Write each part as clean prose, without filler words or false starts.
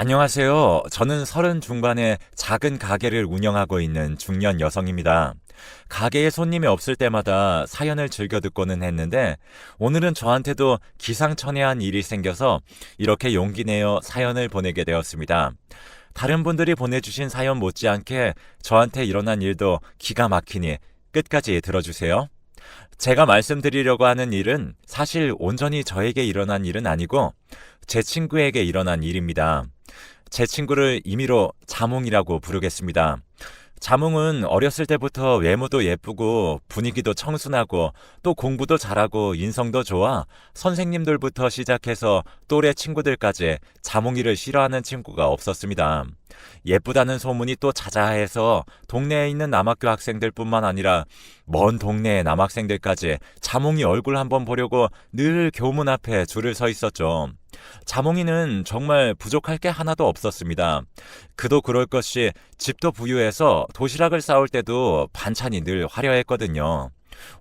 안녕하세요. 저는 30 중반의 작은 가게를 운영하고 있는 중년 여성입니다. 가게에 손님이 없을 때마다 사연을 즐겨 듣고는 했는데 오늘은 저한테도 기상천외한 일이 생겨서 이렇게 용기 내어 사연을 보내게 되었습니다. 다른 분들이 보내주신 사연 못지않게 저한테 일어난 일도 기가 막히니 끝까지 들어주세요. 제가 말씀드리려고 하는 일은 사실 온전히 저에게 일어난 일은 아니고 제 친구에게 일어난 일입니다. 제 친구를 임의로 자몽이라고 부르겠습니다. 자몽은 어렸을 때부터 외모도 예쁘고 분위기도 청순하고 또 공부도 잘하고 인성도 좋아 선생님들부터 시작해서 또래 친구들까지 자몽이를 싫어하는 친구가 없었습니다. 예쁘다는 소문이 또 자자해서 동네에 있는 남학교 학생들뿐만 아니라 먼 동네의 남학생들까지 자몽이 얼굴 한번 보려고 늘 교문 앞에 줄을 서 있었죠. 자몽이는 정말 부족할 게 하나도 없었습니다. 그도 그럴 것이 집도 부유해서 도시락을 싸올 때도 반찬이 늘 화려했거든요.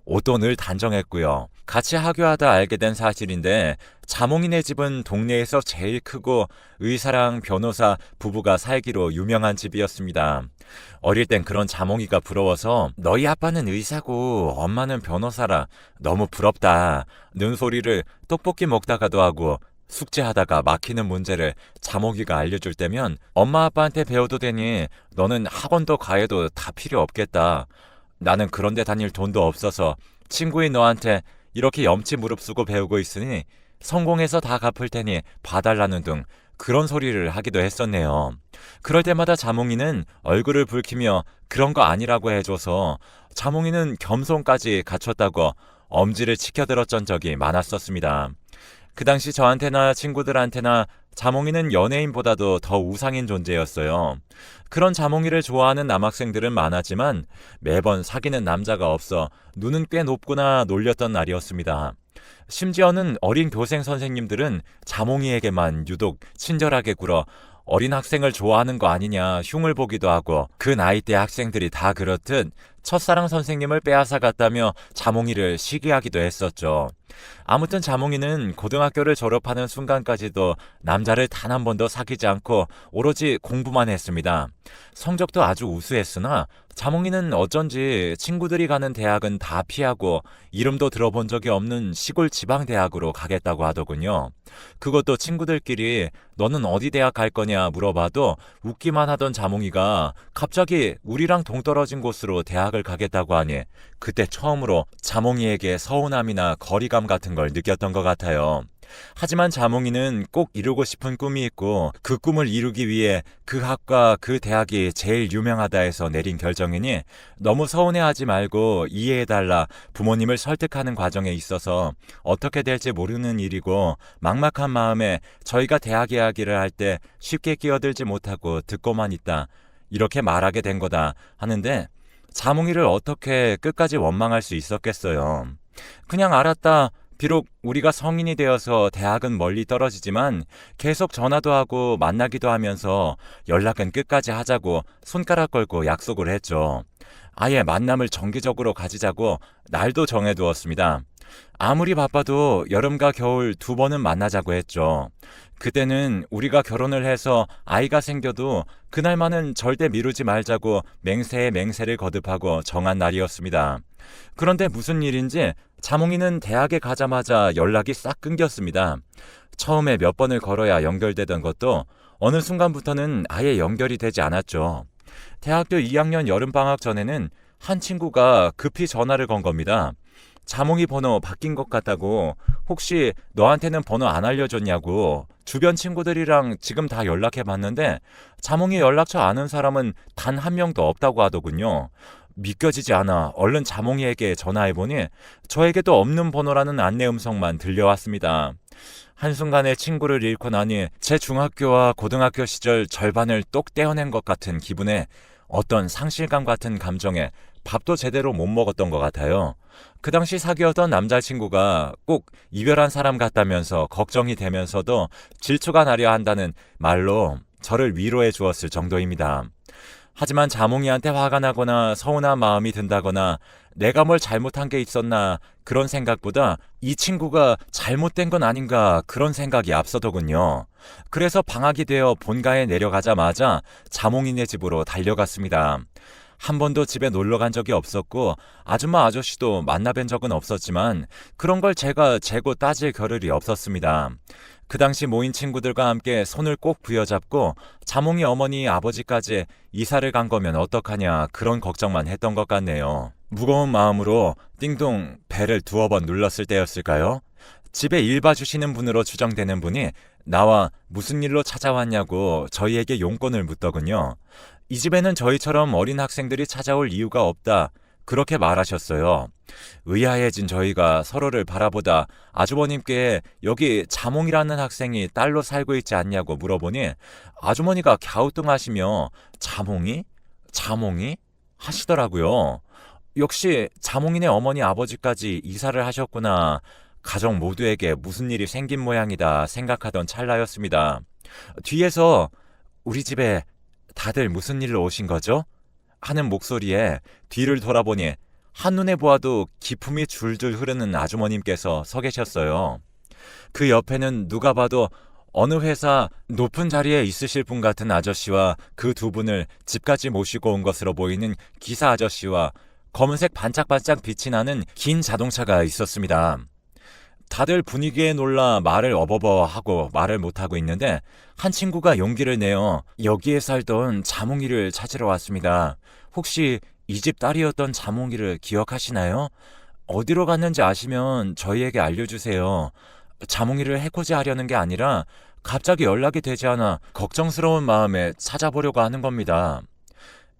옷도 늘 단정했고요. 같이 하교하다 알게 된 사실인데 자몽이네 집은 동네에서 제일 크고 의사랑 변호사 부부가 살기로 유명한 집이었습니다. 어릴 땐 그런 자몽이가 부러워서 너희 아빠는 의사고 엄마는 변호사라 너무 부럽다 는 소리를 떡볶이 먹다가도 하고 숙제하다가 막히는 문제를 자몽이가 알려줄 때면 엄마 아빠한테 배워도 되니 너는 학원도 가해도 다 필요 없겠다. 나는 그런데 다닐 돈도 없어서 친구인 너한테 이렇게 염치 무릅쓰고 배우고 있으니 성공해서 다 갚을 테니 봐달라는 등 그런 소리를 하기도 했었네요. 그럴 때마다 자몽이는 얼굴을 붉히며 그런 거 아니라고 해줘서 자몽이는 겸손까지 갖췄다고 엄지를 치켜들었던 적이 많았었습니다. 그 당시 저한테나 친구들한테나 자몽이는 연예인보다도 더 우상인 존재였어요. 그런 자몽이를 좋아하는 남학생들은 많았지만 매번 사귀는 남자가 없어 눈은 꽤 높구나 놀렸던 날이었습니다. 심지어는 어린 교생 선생님들은 자몽이에게만 유독 친절하게 굴어 어린 학생을 좋아하는 거 아니냐 흉을 보기도 하고 그 나이대 학생들이 다 그렇듯 첫사랑 선생님을 빼앗아 갔다며 자몽이를 시기하기도 했었죠. 아무튼 자몽이는 고등학교를 졸업하는 순간까지도 남자를 단 한 번도 사귀지 않고 오로지 공부만 했습니다. 성적도 아주 우수했으나 자몽이는 어쩐지 친구들이 가는 대학은 다 피하고 이름도 들어본 적이 없는 시골 지방대학으로 가겠다고 하더군요. 그것도 친구들끼리 너는 어디 대학 갈 거냐 물어봐도 웃기만 하던 자몽이가 갑자기 우리랑 동떨어진 곳으로 대학을 가겠다고 하니 그때 처음으로 자몽이에게 서운함이나 거리감 같은 걸 느꼈던 것 같아요. 하지만 자몽이는 꼭 이루고 싶은 꿈이 있고 그 꿈을 이루기 위해 그 학과 그 대학이 제일 유명하다 해서 내린 결정이니 너무 서운해하지 말고 이해해달라 부모님을 설득하는 과정에 있어서 어떻게 될지 모르는 일이고 막막한 마음에 저희가 대학 이야기를 할 때 쉽게 끼어들지 못하고 듣고만 있다 이렇게 말하게 된 거다 하는데 자몽이를 어떻게 끝까지 원망할 수 있었겠어요. 그냥 알았다. 비록 우리가 성인이 되어서 대학은 멀리 떨어지지만 계속 전화도 하고 만나기도 하면서 연락은 끝까지 하자고 손가락 걸고 약속을 했죠. 아예 만남을 정기적으로 가지자고 날도 정해두었습니다. 아무리 바빠도 여름과 겨울 2번은 만나자고 했죠. 그때는 우리가 결혼을 해서 아이가 생겨도 그날만은 절대 미루지 말자고 맹세에 맹세를 거듭하고 정한 날이었습니다. 그런데 무슨 일인지 자몽이는 대학에 가자마자 연락이 싹 끊겼습니다. 처음에 몇 번을 걸어야 연결되던 것도 어느 순간부터는 아예 연결이 되지 않았죠. 대학교 2학년 여름방학 전에는 한 친구가 급히 전화를 건 겁니다. 자몽이 번호 바뀐 것 같다고 혹시 너한테는 번호 안 알려줬냐고 주변 친구들이랑 지금 다 연락해봤는데 자몽이 연락처 아는 사람은 단 한 명도 없다고 하더군요. 믿겨지지 않아 얼른 자몽이에게 전화해보니 저에게도 없는 번호라는 안내 음성만 들려왔습니다. 한순간에 친구를 잃고 나니 제 중학교와 고등학교 시절 절반을 똑 떼어낸 것 같은 기분에 어떤 상실감 같은 감정에 밥도 제대로 못 먹었던 것 같아요. 그 당시 사귀었던 남자친구가 꼭 이별한 사람 같다면서 걱정이 되면서도 질투가 나려 한다는 말로 저를 위로해 주었을 정도입니다. 하지만 자몽이한테 화가 나거나 서운한 마음이 든다거나 내가 뭘 잘못한 게 있었나 그런 생각보다 이 친구가 잘못된 건 아닌가 그런 생각이 앞서더군요. 그래서 방학이 되어 본가에 내려가자마자 자몽이네 집으로 달려갔습니다. 한 번도 집에 놀러 간 적이 없었고 아줌마 아저씨도 만나뵌 적은 없었지만 그런 걸 제가 재고 따질 겨를이 없었습니다. 그 당시 모인 친구들과 함께 손을 꼭 부여잡고 자몽이 어머니 아버지까지 이사를 간 거면 어떡하냐 그런 걱정만 했던 것 같네요. 무거운 마음으로 띵동 벨을 두어 번 눌렀을 때였을까요? 집에 일 봐주시는 분으로 추정되는 분이 나와 무슨 일로 찾아왔냐고 저희에게 용건을 묻더군요. 이 집에는 저희처럼 어린 학생들이 찾아올 이유가 없다. 그렇게 말하셨어요. 의아해진 저희가 서로를 바라보다 아주머님께 여기 자몽이라는 학생이 딸로 살고 있지 않냐고 물어보니 아주머니가 갸우뚱하시며 자몽이? 자몽이? 하시더라고요. 역시 자몽이네 어머니 아버지까지 이사를 하셨구나. 가족 모두에게 무슨 일이 생긴 모양이다 생각하던 찰나였습니다. 뒤에서 우리 집에 다들 무슨 일로 오신 거죠? 하는 목소리에 뒤를 돌아보니 한눈에 보아도 기품이 줄줄 흐르는 아주머님께서 서 계셨어요. 그 옆에는 누가 봐도 어느 회사 높은 자리에 있으실 분 같은 아저씨와 그 두 분을 집까지 모시고 온 것으로 보이는 기사 아저씨와 검은색 반짝반짝 빛이 나는 긴 자동차가 있었습니다. 다들 분위기에 놀라 말을 어버버하고 말을 못하고 있는데 한 친구가 용기를 내어 여기에 살던 자몽이를 찾으러 왔습니다. 혹시 이 집 딸이었던 자몽이를 기억하시나요? 어디로 갔는지 아시면 저희에게 알려주세요. 자몽이를 해코지하려는 게 아니라 갑자기 연락이 되지 않아 걱정스러운 마음에 찾아보려고 하는 겁니다.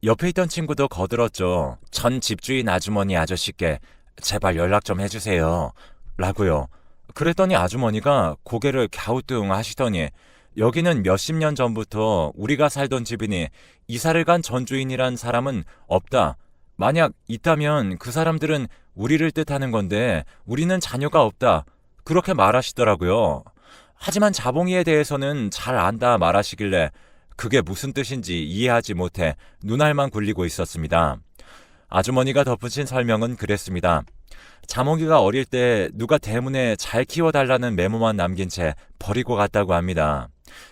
옆에 있던 친구도 거들었죠. 전 집주인 아주머니 아저씨께 제발 연락 좀 해주세요. 라고요. 그랬더니 아주머니가 고개를 갸우뚱 하시더니 여기는 몇십 년 전부터 우리가 살던 집이니 이사를 간 전주인이란 사람은 없다. 만약 있다면 그 사람들은 우리를 뜻하는 건데 우리는 자녀가 없다. 그렇게 말하시더라고요. 하지만 자봉이에 대해서는 잘 안다 말하시길래 그게 무슨 뜻인지 이해하지 못해 눈알만 굴리고 있었습니다. 아주머니가 덧붙인 설명은 그랬습니다. 자몽이가 어릴 때 누가 대문에 잘 키워달라는 메모만 남긴 채 버리고 갔다고 합니다.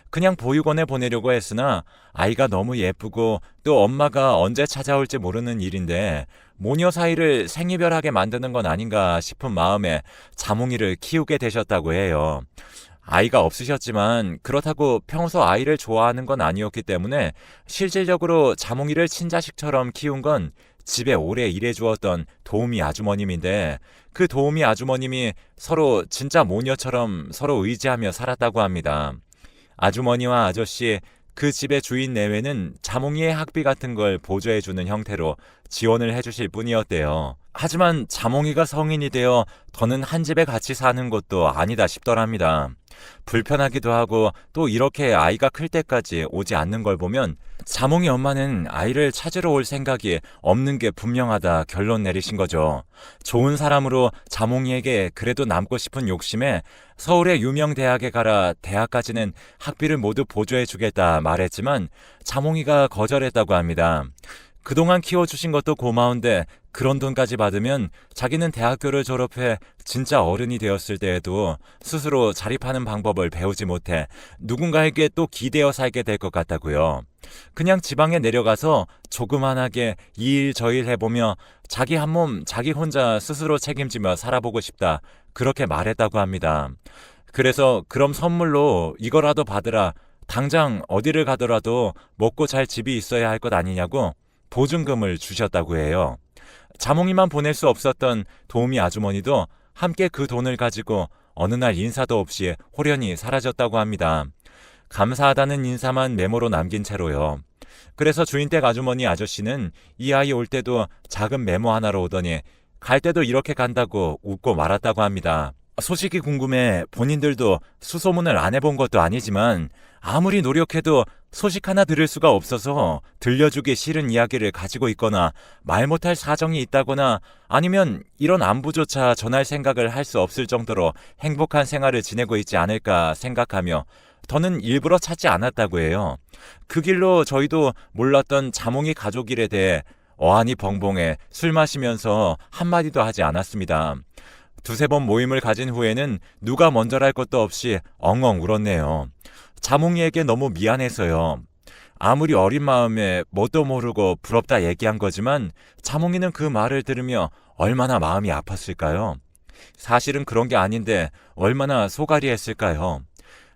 그냥 보육원에 보내려고 했으나 아이가 너무 예쁘고 또 엄마가 언제 찾아올지 모르는 일인데 모녀 사이를 생이별하게 만드는 건 아닌가 싶은 마음에 자몽이를 키우게 되셨다고 해요. 아이가 없으셨지만 그렇다고 평소 아이를 좋아하는 건 아니었기 때문에 실질적으로 자몽이를 친자식처럼 키운 건 집에 오래 일해주었던 도우미 아주머님인데 그 도우미 아주머님이 서로 진짜 모녀처럼 서로 의지하며 살았다고 합니다. 아주머니와 아저씨, 그 집의 주인 내외는 자몽이의 학비 같은 걸 보조해주는 형태로 지원을 해주실 뿐이었대요. 하지만 자몽이가 성인이 되어 더는 한 집에 같이 사는 것도 아니다 싶더랍니다. 불편하기도 하고 또 이렇게 아이가 클 때까지 오지 않는 걸 보면 자몽이 엄마는 아이를 찾으러 올 생각이 없는 게 분명하다 결론 내리신 거죠. 좋은 사람으로 자몽이에게 그래도 남고 싶은 욕심에 서울의 유명 대학에 가라 대학까지는 학비를 모두 보조해 주겠다 말했지만 자몽이가 거절했다고 합니다. 그동안 키워주신 것도 고마운데 그런 돈까지 받으면 자기는 대학교를 졸업해 진짜 어른이 되었을 때에도 스스로 자립하는 방법을 배우지 못해 누군가에게 또 기대어 살게 될 것 같다고요. 그냥 지방에 내려가서 조그만하게 이 일 저 일 해보며 자기 한 몸 자기 혼자 스스로 책임지며 살아보고 싶다. 그렇게 말했다고 합니다. 그래서 그럼 선물로 이거라도 받으라. 당장 어디를 가더라도 먹고 잘 집이 있어야 할 것 아니냐고 보증금을 주셨다고 해요. 자몽이만 보낼 수 없었던 도우미 아주머니도 함께 그 돈을 가지고 어느 날 인사도 없이 홀연히 사라졌다고 합니다. 감사하다는 인사만 메모로 남긴 채로요. 그래서 주인댁 아주머니 아저씨는 이 아이 올 때도 작은 메모 하나로 오더니 갈 때도 이렇게 간다고 웃고 말았다고 합니다. 소식이 궁금해 본인들도 수소문을 안 해본 것도 아니지만 아무리 노력해도 소식 하나 들을 수가 없어서 들려주기 싫은 이야기를 가지고 있거나 말 못할 사정이 있다거나 아니면 이런 안부조차 전할 생각을 할 수 없을 정도로 행복한 생활을 지내고 있지 않을까 생각하며 더는 일부러 찾지 않았다고 해요. 그 길로 저희도 몰랐던 자몽이 가족 일에 대해 어안이 벙벙해 술 마시면서 한마디도 하지 않았습니다. 두세 번 모임을 가진 후에는 누가 먼저랄 것도 없이 엉엉 울었네요. 자몽이에게 너무 미안해서요. 아무리 어린 마음에 뭣도 모르고 부럽다 얘기한 거지만 자몽이는 그 말을 들으며 얼마나 마음이 아팠을까요? 사실은 그런 게 아닌데 얼마나 속앓이 했을까요?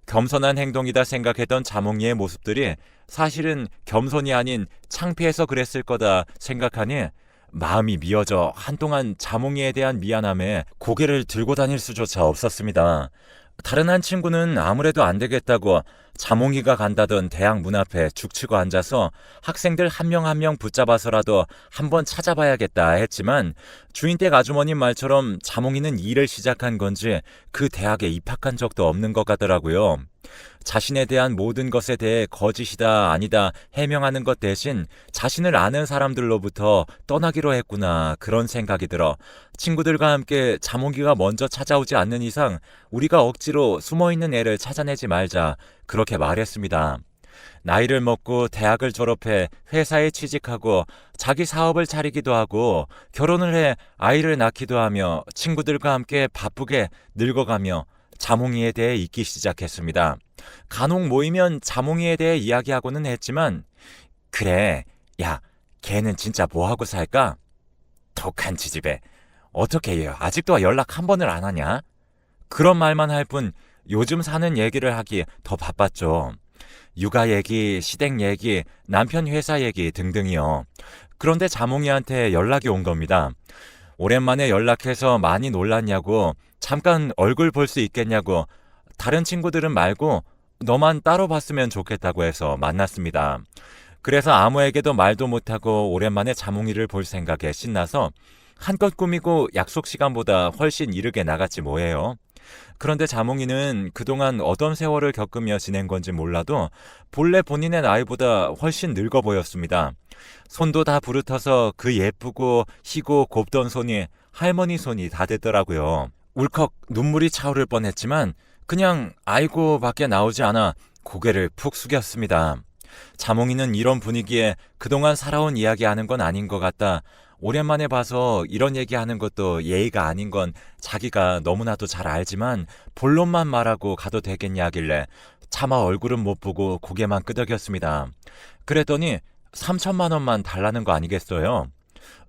겸손한 행동이다 생각했던 자몽이의 모습들이 사실은 겸손이 아닌 창피해서 그랬을 거다 생각하니 마음이 미어져 한동안 자몽이에 대한 미안함에 고개를 들고 다닐 수조차 없었습니다. 다른 한 친구는 아무래도 안 되겠다고 자몽이가 간다던 대학 문 앞에 죽치고 앉아서 학생들 한 명 한 명 붙잡아서라도 한번 찾아봐야겠다 했지만 주인댁 아주머님 말처럼 자몽이는 일을 시작한 건지 그 대학에 입학한 적도 없는 것 같더라고요. 자신에 대한 모든 것에 대해 거짓이다 아니다 해명하는 것 대신 자신을 아는 사람들로부터 떠나기로 했구나 그런 생각이 들어 친구들과 함께 자몽이가 먼저 찾아오지 않는 이상 우리가 억지로 숨어있는 애를 찾아내지 말자 그렇게 말했습니다. 나이를 먹고 대학을 졸업해 회사에 취직하고 자기 사업을 차리기도 하고 결혼을 해 아이를 낳기도 하며 친구들과 함께 바쁘게 늙어가며 자몽이에 대해 잊기 시작했습니다. 간혹 모이면 자몽이에 대해 이야기하고는 했지만 그래, 야, 걔는 진짜 뭐하고 살까? 독한 지집애. 어떻게 해요? 아직도 연락 한 번을 안 하냐? 그런 말만 할 뿐 요즘 사는 얘기를 하기 더 바빴죠. 육아 얘기, 시댁 얘기, 남편 회사 얘기 등등이요. 그런데 자몽이한테 연락이 온 겁니다. 오랜만에 연락해서 많이 놀랐냐고, 잠깐 얼굴 볼 수 있겠냐고, 다른 친구들은 말고 너만 따로 봤으면 좋겠다고 해서 만났습니다. 그래서 아무에게도 말도 못하고 오랜만에 자몽이를 볼 생각에 신나서 한껏 꾸미고 약속 시간보다 훨씬 이르게 나갔지 뭐예요. 그런데 자몽이는 그동안 어떤 세월을 겪으며 지낸 건지 몰라도 본래 본인의 나이보다 훨씬 늙어 보였습니다. 손도 다 부르터서 그 예쁘고 희고 곱던 손이 할머니 손이 다 됐더라고요. 울컥 눈물이 차오를 뻔했지만 그냥 아이고 밖에 나오지 않아 고개를 푹 숙였습니다. 자몽이는 이런 분위기에 그동안 살아온 이야기하는 건 아닌 것 같다. 오랜만에 봐서 이런 얘기하는 것도 예의가 아닌 건 자기가 너무나도 잘 알지만 본론만 말하고 가도 되겠냐 하길래 차마 얼굴은 못 보고 고개만 끄덕였습니다. 그랬더니 3천만 원만 달라는 거 아니겠어요?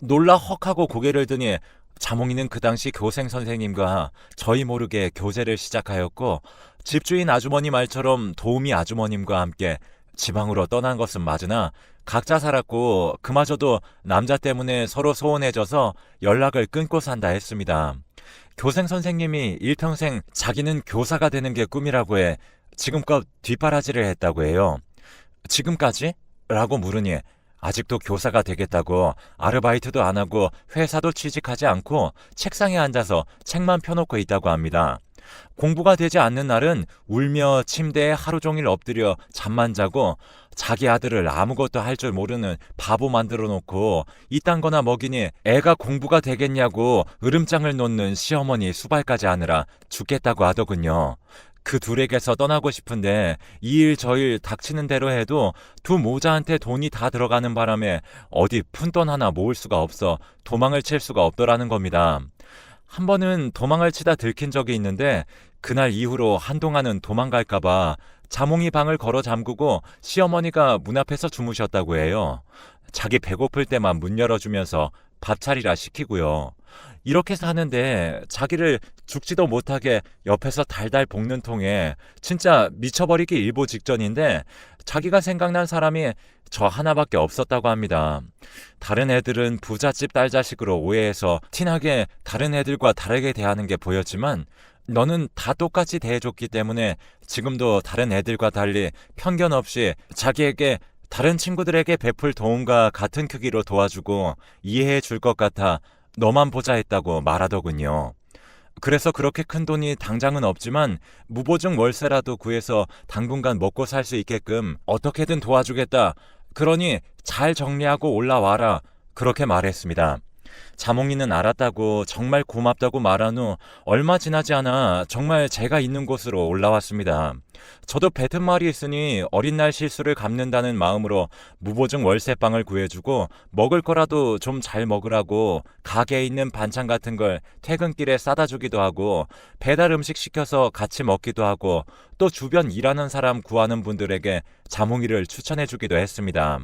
놀라 헉하고 고개를 드니 자몽이는 그 당시 교생 선생님과 저희 모르게 교제를 시작하였고 집주인 아주머니 말처럼 도우미 아주머님과 함께 지방으로 떠난 것은 맞으나 각자 살았고 그마저도 남자 때문에 서로 소원해져서 연락을 끊고 산다 했습니다. 교생 선생님이 일평생 자기는 교사가 되는 게 꿈이라고 해 지금껏 뒷바라지를 했다고 해요. 지금까지? 라고 물으니 아직도 교사가 되겠다고 아르바이트도 안 하고 회사도 취직하지 않고 책상에 앉아서 책만 펴놓고 있다고 합니다. 공부가 되지 않는 날은 울며 침대에 하루 종일 엎드려 잠만 자고 자기 아들을 아무것도 할 줄 모르는 바보 만들어 놓고 이딴 거나 먹이니 애가 공부가 되겠냐고 으름장을 놓는 시어머니 수발까지 하느라 죽겠다고 하더군요. 그 둘에게서 떠나고 싶은데 이 일 저 일 닥치는 대로 해도 두 모자한테 돈이 다 들어가는 바람에 어디 푼돈 하나 모을 수가 없어 도망을 칠 수가 없더라는 겁니다. 한 번은 도망을 치다 들킨 적이 있는데 그날 이후로 한동안은 도망갈까봐 자몽이 방을 걸어 잠그고 시어머니가 문 앞에서 주무셨다고 해요. 자기 배고플 때만 문 열어주면서 밥 차리라 시키고요. 이렇게 사는데 자기를 죽지도 못하게 옆에서 달달 볶는 통에 진짜 미쳐버리기 일보 직전인데 자기가 생각난 사람이 저 하나밖에 없었다고 합니다. 다른 애들은 부잣집 딸 자식으로 오해해서 티나게 다른 애들과 다르게 대하는 게 보였지만 너는 다 똑같이 대해줬기 때문에 지금도 다른 애들과 달리 편견 없이 자기에게 다른 친구들에게 베풀 도움과 같은 크기로 도와주고 이해해 줄 것 같아 너만 보자 했다고 말하더군요. 그래서 그렇게 큰 돈이 당장은 없지만 무보증 월세라도 구해서 당분간 먹고 살 수 있게끔 어떻게든 도와주겠다. 그러니 잘 정리하고 올라와라. 그렇게 말했습니다. 자몽이는 알았다고 정말 고맙다고 말한 후 얼마 지나지 않아 정말 제가 있는 곳으로 올라왔습니다. 저도 뱉은 말이 있으니 어린 날 실수를 갚는다는 마음으로 무보증 월세방을 구해주고 먹을 거라도 좀 잘 먹으라고 가게에 있는 반찬 같은 걸 퇴근길에 싸다 주기도 하고 배달 음식 시켜서 같이 먹기도 하고 또 주변 일하는 사람 구하는 분들에게 자몽이를 추천해 주기도 했습니다.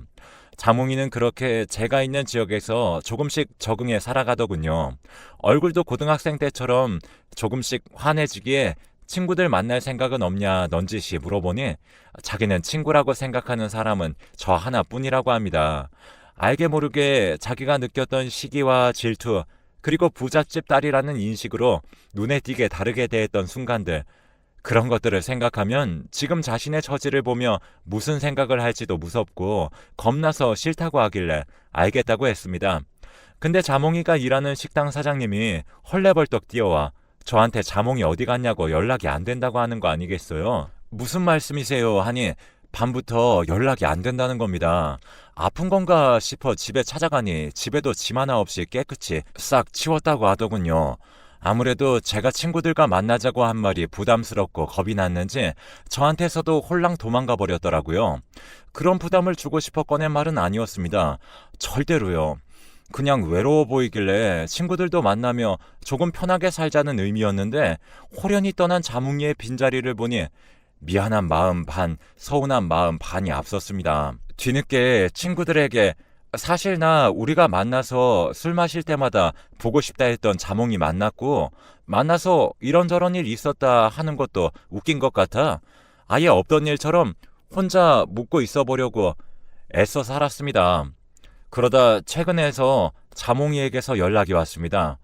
자몽이는 그렇게 제가 있는 지역에서 조금씩 적응해 살아가더군요. 얼굴도 고등학생 때처럼 조금씩 환해지기에 친구들 만날 생각은 없냐 넌지시 물어보니 자기는 친구라고 생각하는 사람은 저 하나뿐이라고 합니다. 알게 모르게 자기가 느꼈던 시기와 질투 그리고 부잣집 딸이라는 인식으로 눈에 띄게 다르게 대했던 순간들 그런 것들을 생각하면 지금 자신의 처지를 보며 무슨 생각을 할지도 무섭고 겁나서 싫다고 하길래 알겠다고 했습니다. 근데 자몽이가 일하는 식당 사장님이 헐레벌떡 뛰어와 저한테 자몽이 어디 갔냐고 연락이 안 된다고 하는 거 아니겠어요? 무슨 말씀이세요? 하니 밤부터 연락이 안 된다는 겁니다. 아픈 건가 싶어 집에 찾아가니 집에도 짐 하나 없이 깨끗이 싹 치웠다고 하더군요. 아무래도 제가 친구들과 만나자고 한 말이 부담스럽고 겁이 났는지 저한테서도 홀랑 도망가 버렸더라고요. 그런 부담을 주고 싶어 꺼낸 말은 아니었습니다. 절대로요. 그냥 외로워 보이길래 친구들도 만나며 조금 편하게 살자는 의미였는데 호련히 떠난 자몽이의 빈자리를 보니 미안한 마음 반, 서운한 마음 반이 앞섰습니다. 뒤늦게 친구들에게 사실 나 우리가 만나서 술 마실 때마다 보고 싶다 했던 자몽이 만났고 만나서 이런저런 일 있었다 하는 것도 웃긴 것 같아 아예 없던 일처럼 혼자 묻고 있어 보려고 애써 살았습니다. 그러다 최근에서 자몽이에게서 연락이 왔습니다.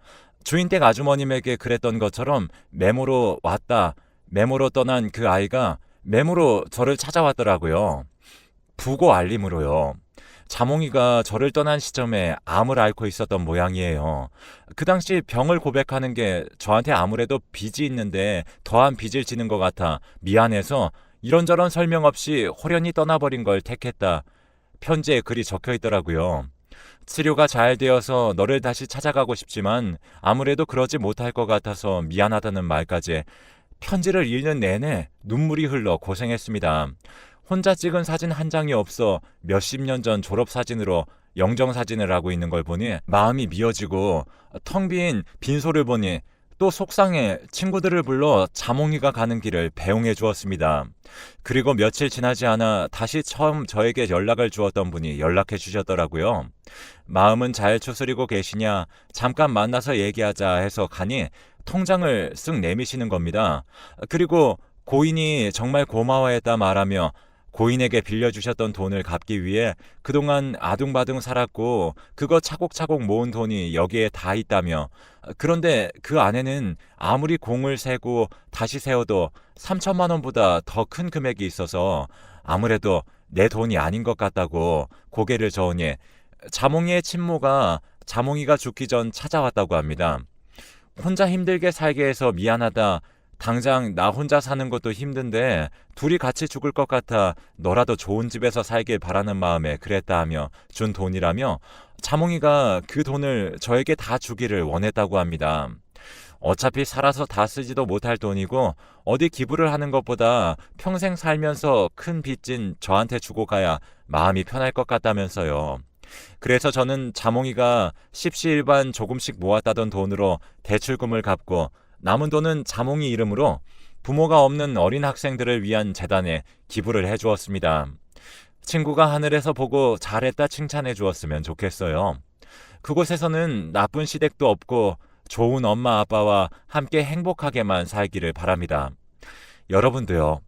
주인댁 아주머님에게 그랬던 것처럼 메모로 왔다, 메모로 떠난 그 아이가 메모로 저를 찾아왔더라고요. 부고 알림으로요. 자몽이가 저를 떠난 시점에 암을 앓고 있었던 모양이에요. 그 당시 병을 고백하는 게 저한테 아무래도 빚이 있는데 더한 빚을 지는 것 같아 미안해서 이런저런 설명 없이 호련히 떠나버린 걸 택했다. 편지에 글이 적혀 있더라고요. 치료가 잘 되어서 너를 다시 찾아가고 싶지만 아무래도 그러지 못할 것 같아서 미안하다는 말까지 편지를 읽는 내내 눈물이 흘러 고생했습니다. 혼자 찍은 사진 한 장이 없어 몇십 년 전 졸업사진으로 영정사진을 하고 있는 걸 보니 마음이 미어지고 텅 빈 빈소를 보니 또 속상해 친구들을 불러 자몽이가 가는 길을 배웅해 주었습니다. 그리고 며칠 지나지 않아 다시 처음 저에게 연락을 주었던 분이 연락해 주셨더라고요. 마음은 잘 추스리고 계시냐 잠깐 만나서 얘기하자 해서 가니 통장을 쓱 내미시는 겁니다. 그리고 고인이 정말 고마워했다 말하며 고인에게 빌려주셨던 돈을 갚기 위해 그동안 아둥바둥 살았고 그거 차곡차곡 모은 돈이 여기에 다 있다며 그런데 그 안에는 아무리 공을 세고 다시 세워도 3천만 원보다 더 큰 금액이 있어서 아무래도 내 돈이 아닌 것 같다고 고개를 저으니 자몽이의 친모가 자몽이가 죽기 전 찾아왔다고 합니다. 혼자 힘들게 살게 해서 미안하다. 당장 나 혼자 사는 것도 힘든데 둘이 같이 죽을 것 같아 너라도 좋은 집에서 살길 바라는 마음에 그랬다 하며 준 돈이라며 자몽이가 그 돈을 저에게 다 주기를 원했다고 합니다. 어차피 살아서 다 쓰지도 못할 돈이고 어디 기부를 하는 것보다 평생 살면서 큰 빚진 저한테 주고 가야 마음이 편할 것 같다면서요. 그래서 저는 자몽이가 십시일반 조금씩 모았다던 돈으로 대출금을 갚고 남은 돈은 자몽이 이름으로 부모가 없는 어린 학생들을 위한 재단에 기부를 해주었습니다. 친구가 하늘에서 보고 잘했다 칭찬해 주었으면 좋겠어요. 그곳에서는 나쁜 시댁도 없고 좋은 엄마 아빠와 함께 행복하게만 살기를 바랍니다. 여러분도요.